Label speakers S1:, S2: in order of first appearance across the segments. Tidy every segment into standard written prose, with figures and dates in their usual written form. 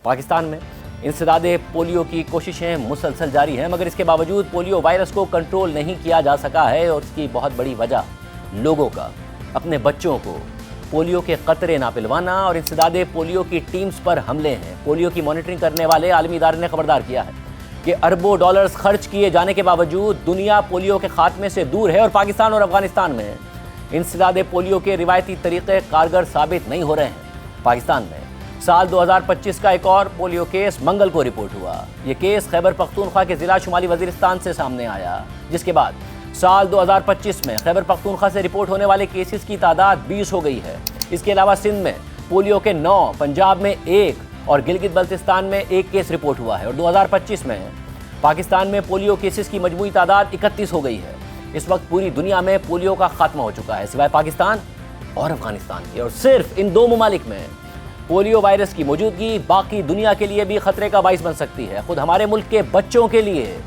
S1: पाकिस्तान में इंसदाद पोलियो की कोशिशें मुसलसल जारी हैं, मगर इसके बावजूद पोलियो वायरस को कंट्रोल नहीं किया जा सका है और इसकी बहुत बड़ी वजह लोगों का अपने बच्चों को पोलियो के कतरे ना पिलवाना और इंसदाद पोलियो की टीम्स पर हमले हैं। पोलियो की मॉनिटरिंग करने वाले आलमी इदारे ने खबरदार किया है कि अरबों डॉलर्स खर्च किए जाने के बावजूद दुनिया पोलियो के खात्मे से दूर है और पाकिस्तान और अफगानिस्तान में इंसदाद पोलियो के रिवायती तरीक़े कारगर साबित नहीं हो रहे हैं। पाकिस्तान में साल 2025 का एक और पोलियो केस मंगल को रिपोर्ट हुआ। ये केस खैबर पख्तूनख्वा के ज़िला शुमाली वज़ीरिस्तान से सामने आया, जिसके बाद साल 2025 में खैबर पख्तूनख्वा से रिपोर्ट होने वाले केसेस की तादाद 20 हो गई है। इसके अलावा सिंध में पोलियो के 9, पंजाब में 1 और गिलगित बल्तिस्तान में 1 केस रिपोर्ट हुआ है और 2025 में पाकिस्तान में पोलियो केसेस की मजमूई तादाद 31 हो गई है। इस वक्त पूरी दुनिया में पोलियो का खात्मा हो चुका है, सिवाय पाकिस्तान और अफगानिस्तान के, और सिर्फ इन 2 ममालिक में पोलियो वायरस की मौजूदगी बाकी दुनिया के लिए भी खतरे का बाइस बन सकती है। खुद हमारे मुल्क के बच्चों के लिए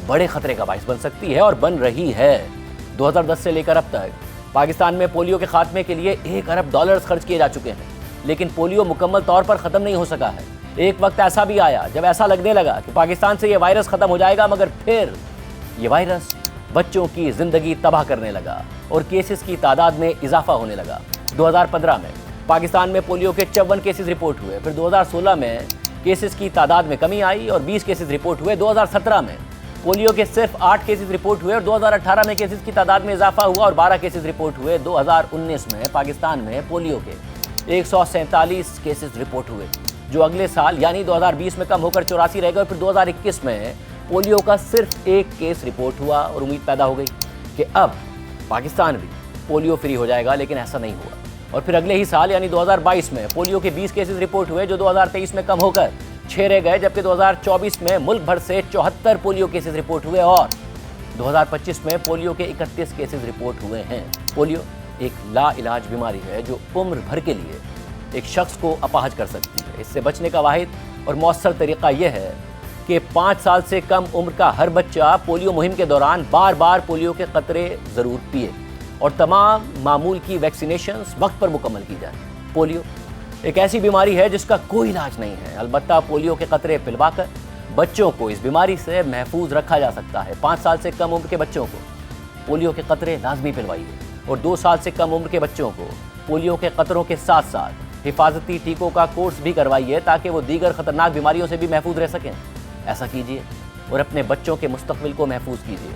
S1: बड़े खतरे का बाइस बन सकती है और बन रही है। 2010 से लेकर अब तक पाकिस्तान में पोलियो के खात्मे के लिए $1 अरब खर्च किए जा चुके हैं, लेकिन पोलियो मुकम्मल तौर पर ख़त्म नहीं हो सका है। एक वक्त ऐसा भी आया जब ऐसा लगने लगा कि पाकिस्तान से ये वायरस ख़त्म हो जाएगा, मगर फिर ये वायरस बच्चों की ज़िंदगी तबाह करने लगा और केसेस की तादाद में इजाफा होने लगा। 2015 में पाकिस्तान में पोलियो के 54 केसेस रिपोर्ट हुए, फिर 2016 में केसेस की तादाद में कमी आई और 20 केसेस रिपोर्ट हुए। 2017 में पोलियो के सिर्फ 8 केसेस रिपोर्ट हुए और 2018 में केसेस की तादाद में इजाफा हुआ और 12 केसेस रिपोर्ट हुए। 2019 में पाकिस्तान में पोलियो के 147 केसेस रिपोर्ट हुए, जो अगले साल यानी 2020 में कम होकर 84 रह गए। फिर 2021 में पोलियो का सिर्फ 1 केस रिपोर्ट हुआ और उम्मीद पैदा हो गई कि अब पाकिस्तान भी पोलियो फ्री हो जाएगा, लेकिन ऐसा नहीं हुआ। और फिर अगले ही साल यानी 2022 में पोलियो के 20 केसेस रिपोर्ट हुए, जो 2023 में कम होकर 6 रह गए, जबकि 2024 में मुल्क भर से 74 पोलियो केसेस रिपोर्ट हुए और 2025 में पोलियो के 31 केसेस रिपोर्ट हुए हैं। पोलियो एक लाइलाज बीमारी है जो उम्र भर के लिए एक शख्स को अपाहज कर सकती है। इससे बचने का वाहिद और मौसर तरीका यह है कि 5 साल से कम उम्र का हर बच्चा पोलियो मुहिम के दौरान बार बार पोलियो के कतरे ज़रूर पिए और तमाम मामूल की वैक्सीनेशंस वक्त पर मुकम्मल की जाए। पोलियो एक ऐसी बीमारी है जिसका कोई इलाज नहीं है, अलबत्ता पोलियो के कतरे पिलवाकर बच्चों को इस बीमारी से महफूज रखा जा सकता है। 5 साल से कम उम्र के बच्चों को पोलियो के कतरे लाजमी पिलवाइए और 2 साल से कम उम्र के बच्चों को पोलियो के कतरों के साथ साथ हिफाजती टीकों का कोर्स भी करवाइए, ताकि वो दीगर ख़तरनाक बीमारियों से भी महफूज रह सकें। ऐसा कीजिए और अपने बच्चों के मुस्तक़बिल को महफूज कीजिए।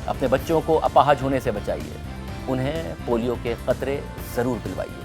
S1: अपने बच्चों को अपाहज होने से बचाइए, उन्हें पोलियो के कतरे ज़रूर पिलवाइए।